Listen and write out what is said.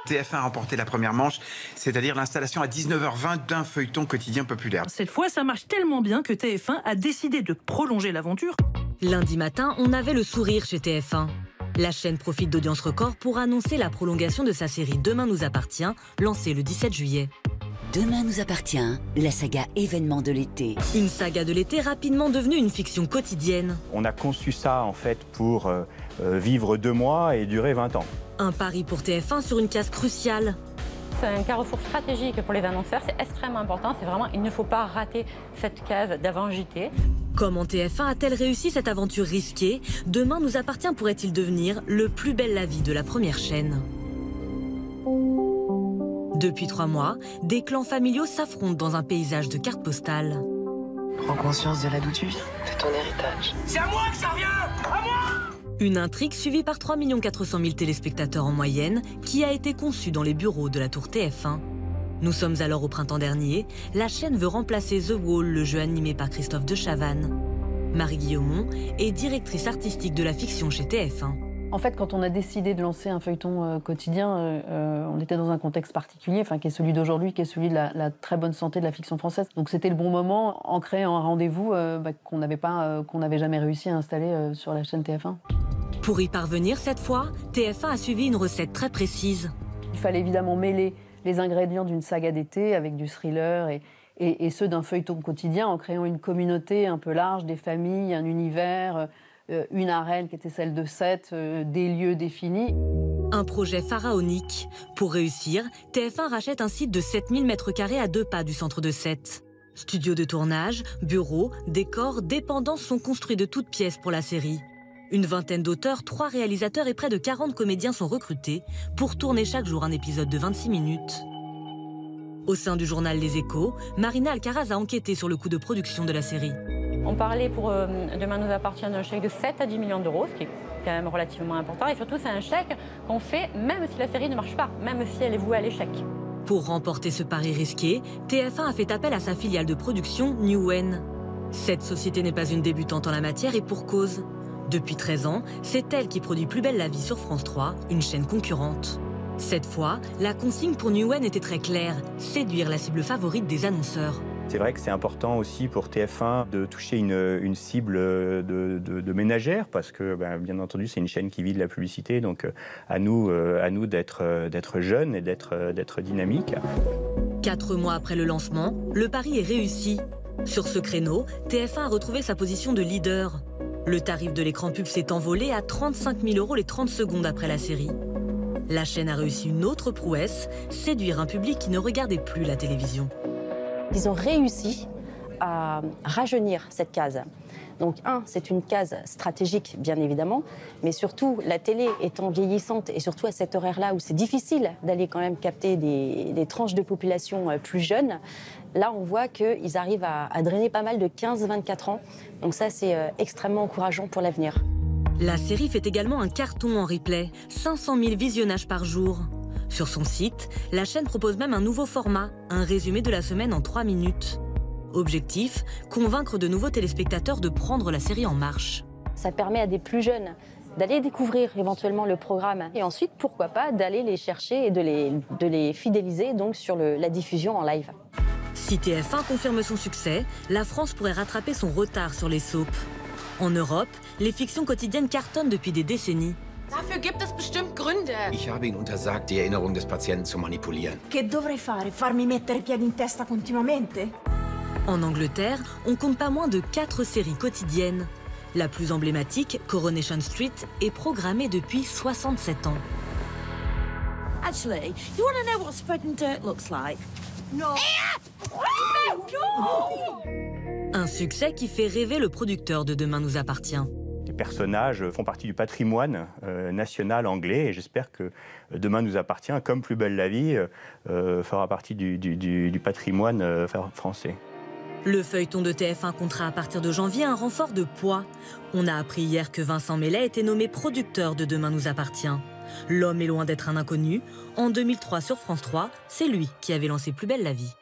TF1 a remporté la première manche, c'est-à-dire l'installation à 19h20 d'un feuilleton quotidien populaire. Cette fois, ça marche tellement bien que TF1 a décidé de prolonger l'aventure. Lundi matin, on avait le sourire chez TF1. La chaîne profite d'audience record pour annoncer la prolongation de sa série Demain nous appartient, lancée le 17 juillet. Demain nous appartient, la saga événement de l'été. Une saga de l'été rapidement devenue une fiction quotidienne. On a conçu ça en fait pour vivre 2 mois et durer 20 ans. Un pari pour TF1 sur une case cruciale. C'est un carrefour stratégique pour les annonceurs, c'est extrêmement important. C'est vraiment, il ne faut pas rater cette case d'avant JT. Comment TF1 a-t-elle réussi cette aventure risquée? Demain nous appartient pourrait-il devenir le plus bel la vie de la première chaîne? Depuis 3 mois, des clans familiaux s'affrontent dans un paysage de cartes postales. Prends conscience de là d'où tu viens, c'est ton héritage. C'est à moi que ça revient! À moi! Une intrigue suivie par 3 400 000 téléspectateurs en moyenne, qui a été conçue dans les bureaux de la tour TF1. Nous sommes alors au printemps dernier, la chaîne veut remplacer The Wall, le jeu animé par Christophe de Chavannes. Marie Guillaumont est directrice artistique de la fiction chez TF1. En fait, quand on a décidé de lancer un feuilleton quotidien, on était dans un contexte particulier, qui est celui d'aujourd'hui, qui est celui de la très bonne santé de la fiction française. Donc c'était le bon moment en créant un rendez-vous qu'on n'avait jamais réussi à installer sur la chaîne TF1. Pour y parvenir cette fois, TF1 a suivi une recette très précise. Il fallait évidemment mêler les ingrédients d'une saga d'été avec du thriller et ceux d'un feuilleton quotidien en créant une communauté un peu large, des familles, un univers, une arène qui était celle de Sète, des lieux définis. Un projet pharaonique. Pour réussir, TF1 rachète un site de 7000 m² à 2 pas du centre de Sète. Studios de tournage, bureaux, décors, dépendances sont construits de toutes pièces pour la série. Une vingtaine d'auteurs, 3 réalisateurs et près de 40 comédiens sont recrutés pour tourner chaque jour un épisode de 26 minutes. Au sein du journal Les Échos, Marina Alcaraz a enquêté sur le coût de production de la série. On parlait pour Demain nous appartient d'un chèque de 7 à 10 millions d'euros, ce qui est quand même relativement important. Et surtout, c'est un chèque qu'on fait même si la série ne marche pas, même si elle est vouée à l'échec. Pour remporter ce pari risqué, TF1 a fait appel à sa filiale de production Newen. Cette société n'est pas une débutante en la matière et pour cause. Depuis 13 ans, c'est elle qui produit Plus belle la vie sur France 3, une chaîne concurrente. Cette fois, la consigne pour Newen était très claire, séduire la cible favorite des annonceurs. C'est vrai que c'est important aussi pour TF1 de toucher une cible de ménagères parce que, bien entendu, c'est une chaîne qui vit de la publicité. Donc, à nous d'être jeunes et d'être dynamiques. 4 mois après le lancement, le pari est réussi. Sur ce créneau, TF1 a retrouvé sa position de leader. Le tarif de l'écran pub s'est envolé à 35 000 € les 30 secondes après la série. La chaîne a réussi une autre prouesse, séduire un public qui ne regardait plus la télévision. Ils ont réussi à rajeunir cette case. Donc, c'est une case stratégique, bien évidemment, mais surtout, la télé étant vieillissante, et surtout à cet horaire-là où c'est difficile d'aller quand même capter des tranches de population plus jeunes, là, on voit qu'ils arrivent à drainer pas mal de 15-24 ans. Donc ça, c'est extrêmement encourageant pour l'avenir. La série fait également un carton en replay, 500 000 visionnages par jour. Sur son site, la chaîne propose même un nouveau format, un résumé de la semaine en 3 minutes. Objectif, convaincre de nouveaux téléspectateurs de prendre la série en marche. Ça permet à des plus jeunes d'aller découvrir éventuellement le programme et ensuite, pourquoi pas, d'aller les chercher et de les fidéliser donc sur la diffusion en live. Si TF1 confirme son succès, la France pourrait rattraper son retard sur les soaps. En Europe, les fictions quotidiennes cartonnent depuis des décennies. Dafür gibt es bestimmt Gründe. Ich habe ihn untersagt, die Erinnerung des Patienten zu manipulieren. Che dovrei fare? Farmi mettere piedi in testa continuamente? En Angleterre, on compte pas moins de 4 séries quotidiennes. La plus emblématique, Coronation Street, est programmée depuis 67 ans. Actually, you want to know what spreading dirt looks like? No. Un succès qui fait rêver le producteur de Demain nous appartient. Les personnages font partie du patrimoine national anglais et j'espère que Demain nous appartient, comme Plus belle la vie, fera partie du patrimoine français. Le feuilleton de TF1 comptera à partir de janvier un renfort de poids. On a appris hier que Vincent Mellet a été nommé producteur de Demain nous appartient. L'homme est loin d'être un inconnu. En 2003 sur France 3, c'est lui qui avait lancé Plus belle la vie.